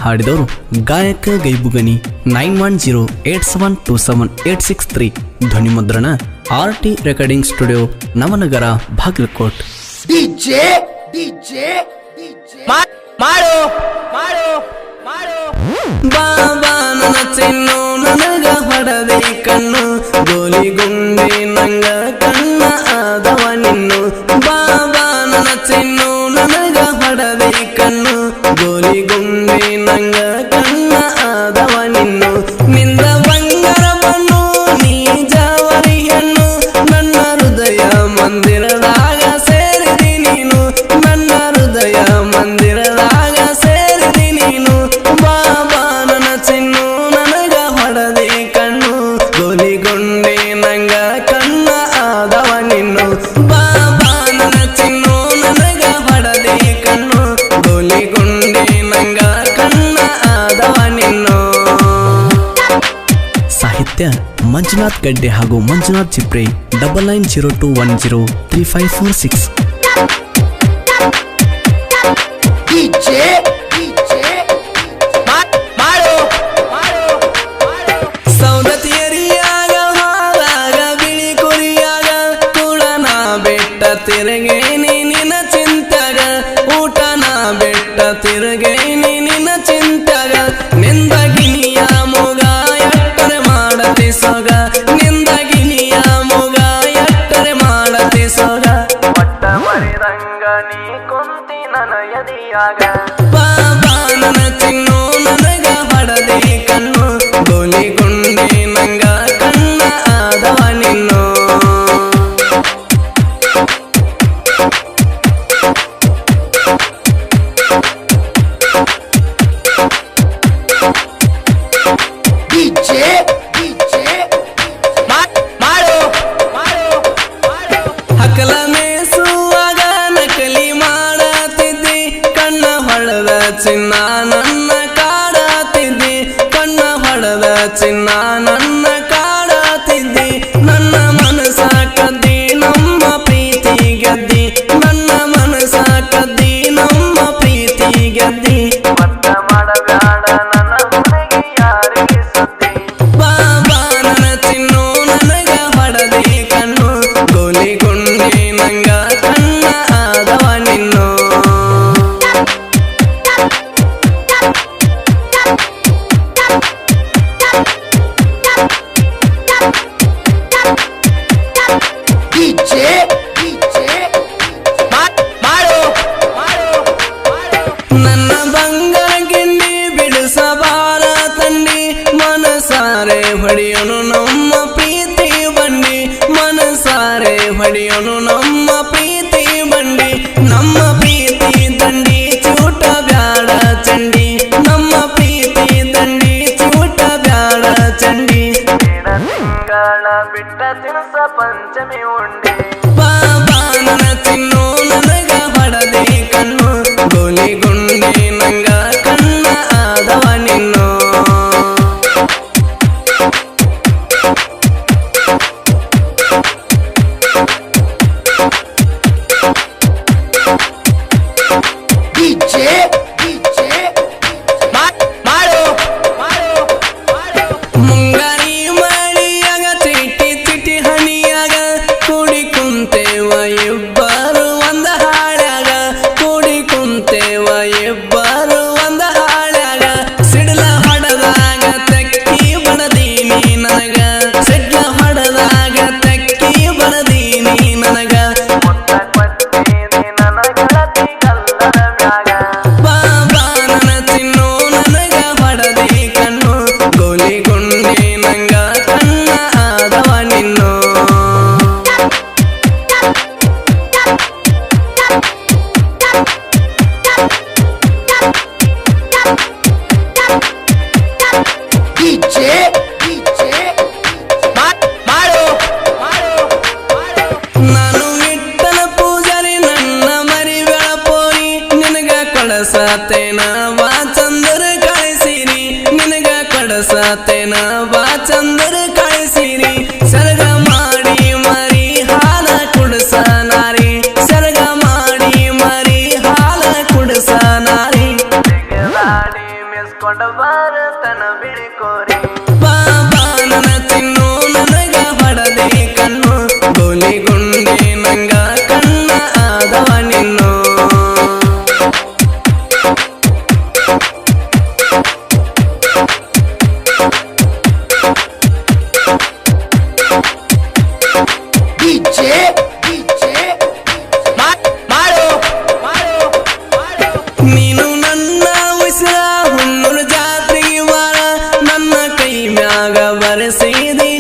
ಹಾಡಿದವರು ಗಾಯಕ ಗೈಬುಗನಿ 9108727863 ಧ್ವನಿ ಮುದ್ರಣ RT recording studio Navanagar Bagalkot. ಬಾಬಾ ನನ್ನ ಚಿನ್ನು ನನಗ ಹೊಡದೆ ಕಣ್ಣು ಗೋಲಿಗುಂಡೆ ನಂಗ ಕಣ್ಣ ಆದವ ನಿನ್ನು. ಬಾಬಾ ನನ್ನ ಚಿನ್ನು ನನಗ ಹೊಡದೆ ಕಣ್ಣು ಗೋಲಿಗುಂಡೆ ನಂಗ ಕಣ್ಣ ಆದವ ನಿನ್ನು. ನಿಂದ ಬಂಗಾರ ಬಣ್ಣು ನೀ ಜಾವರಿ ಹೆಣ್ಣು ನನ್ನ ಹೃದಯ ಮಂದಿರದಾಗ ಸೇರಿದಿ ನೀನು. ನನ್ನ ಹೃದಯ ಮಂದಿರದಾಗ ಸೇರಿದಿ ನೀನು. ಬಾಬಾ ನನ್ನ ಚಿನ್ನು ನನಗ ಹೊಡದೆ ಕಣ್ಣು ಗೋಲಿಗುಂಡೆ ನಂಗ ಕಣ್ಣ ಆದವ ನಿನ್ನು. ಬಾಬಾ ನನ್ನ ಚಿನ್ನು ನನಗ ಹೊಡದೆ ಕಣ್ಣು ಗೋಲಿಗುಂಡೆ ನಂಗ ಕಣ್ಣ ಆದವ ನಿನ್ನು. ಸಾಹಿತ್ಯ ಮಂಜುನಾಥ್ ಗಡ್ಡೆ ಹಾಗೂ ಮಂಜುನಾಥ್ ಚಿಪ್ರೆ 9902103546. ಸೌದತಿಯರಿಯಾಗ ಹಾಲಾಗ ಬಿಳಿ ಕುರಿಯಾಗ ಕುಳನ ಬೆಟ್ಟ ತಿರುಗೇನಿ ನಿನ್ನ ಚಿಂತ್ಯಾಗ. ಊಟನ ಬೆಟ್ಟ ತಿರುಗೇನಿ ನಿನ್ನ ಚಿಂತ್ಯಾಗ. ನಿಂದ ಗಿನಿಯ ಮೊಗ ಎಟ್ಟರೆ ಮಾಡತಿ ಸೊಗ. ನಿಂದ ಗಿನಿಯ ಮೊಗ ಎಟ್ಟರೆ ಮಾಡತಿ ಸೊಗ. ಒಟ್ಟ ಮರಿದಂಗ ನೀ ಕುಂತಿ ನನ್ನ ಎದಿಯಾಗ. ಬಾಬಾ ನನ್ನ ಚಿನ್ನು ನನಗ ಹೊಡದೆ ಕಣ್ಣು ಗೋಲಿಗುಂಡೆ ನಂಗ ಕಣ್ಣ ಆದವ ನಿನ್ನು. ಹಕಲ ಮೇಸುವಾಗ ನಕಲಿ ಮಾಡತಿದ್ದಿ ಕಣ್ಣ ಹೊಡೆದ ಚಿನ್ನ ನನ್ನ ಕಾಡತಿದ್ದಿ. ಕಣ್ಣ ಹೊಡೆದ ಚಿನ್ನ ನನ್ನ ಕಾಡತಿದ್ದಿ. ನನ್ನ ಮನಸ ಕದ್ದಿ ನಮ್ಮ ಪ್ರೀತಿ ಗೆದ್ದಿ. ನನ್ನ ಮನಸ ಕದ್ದಿ ನಮ್ಮ ಪ್ರೀತಿ ಗೆದ್ದಿ. ಮತ್ತ ಮಾಡಬ್ಯಾಡ ನನ್ನ ಹುಡುಗಿ ಯಾರಿಗೆ ಸುದ್ದಿ. ಬಾಬಾ ನನ್ನ ಚಿನ್ನು ನನಗ ಹೊಡದೆ ಕಣ್ಣು ಗೋಲಿಗುಂಡೆ ನಂಗ ಕಣ್ಣ ಆದವ ನಿನ್ನು. ನನ್ನ ಬಂಗಾರ ಗಿಂಡಿ ಬಿಡಿಸಬಾರ ತಂಡಿ ಮನಸಾರೆ ಹೊಡೆಯನು ನಮ್ಮ ಪ್ರೀತಿ ಬಂಡಿ. ಮನಸಾರೆ ಹೊಡೆಯನು ನಮ್ಮ ಪ್ರೀತಿ ಬಂಡಿ. ನಮ್ಮ ಪ್ರೀತಿ ದಂಡಿ ಚೂಟ ಬ್ಯಾಡ ಚಂಡಿ. ನಮ್ಮ ಪ್ರೀತಿ ದಂಡಿ ಚೂಟ ಬ್ಯಾಡ ಚಂಡಿ. ತಿಂಗಳ ಬಿಟ್ಟ ತಿನಸ ಪಂಚಮಿ ಉಂಡಿ. ಬಾಬಾ ನನ್ನ ಚಿನ್ನು ನನಗ ಹೊಡದೆ ಕಣ್ಣು ಗೋಲಿಗುಂಡೆ ನಂಗ ಕಣ್ಣ ಆದವ ನಿನ್ನು. ಮುಂಗಾರಿ ಮಳಿಯಾಗ ಚಿಟಿ ಚಿಟಿ ಹನಿಯಾಗ ಕೂಡಿ ಕುಂತೇವ ಇಬ್ಬರು ಒಂದ ಹಾಳ್ಯಾಗ. ಕೂಡಿ ಕುಂತೇವ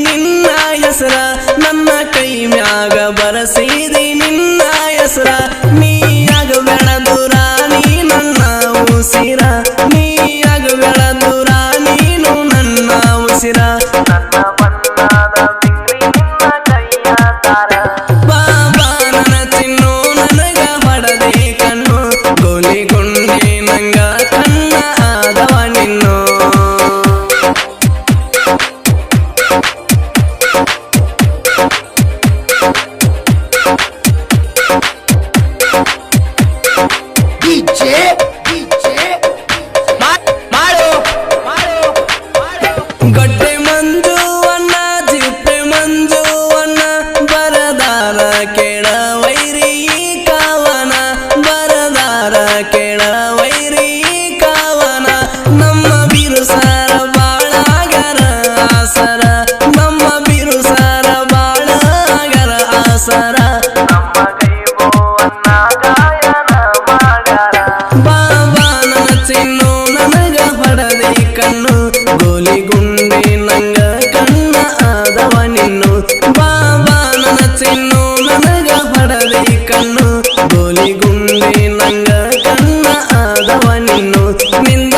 ನಿನ್ನ ಹೆಸರ ನನ್ನ ಕೈ ಮ್ಯಾಗ ಬರಸಿದಿ ನಿನ್ನ ಹೆಸರ ನೀಯಾಗ ಬೆಳದುರ ನೀ ನನ್ನ ಉಸಿರ ನೀಯಾಗ ಬೆಳದುರ ನೀನು ನನ್ನ ಉಸಿರ ನನ್ನ ಬಣ್ಣದ ಬಿಂಗ್ರಿ ನಿನ್ನ ಕೈಯ ತಾರ ಬಾಬಾ ನನ್ನ ಚಿನ್ನು ನನಗ ಹೊಡದೆ ಕಣ್ಣು ಗೋಲಿಗೊಂಡೆ ನಂಗ ಕಣ್ಣ ಆದವ ನಿನ್ನು ಗಡ್ಡೆ ಮಂಜುವನ್ನ ಜಿಪ್ಪೆ ಮಂಜುವನ್ನ ಬರದಾರ ಕೇಳ ವೈರಿ ಕಾವನ ಬರದಾರ ಕೇಳ ವೈರಿ ಕಾವನ ನಮ್ಮ ಬಿರುಸಾರ ಬಾಳಾಗರ ಆಸರ ನಮ್ಮ ಬಿರುಸಾರ ಬಾಳಾಗರ ಆಸರ ನಮ್ಮ ಕೈಬೋವನ್ನ ಗಾಯನ ಮಾಡರ ಬಾಬಾ ನನ್ನ ಚಿನ್ನು ನನಗ ಹೊಡದೆ ಕಣ್ಣು ಗೋಲಿಗುಂಡೆ ನಂಗ ಕಣ್ಣ ಆದವ ನಿನ್ನು ಬಾಬಾ ನನ್ನ ಚಿನ್ನು ನನಗ ಹೊಡದೆ ಕಣ್ಣು ಗೋಲಿಗುಂಡೆ ನಂಗ ಕಣ್ಣ ಆದವ ನಿನ್ನು ನಿಂದ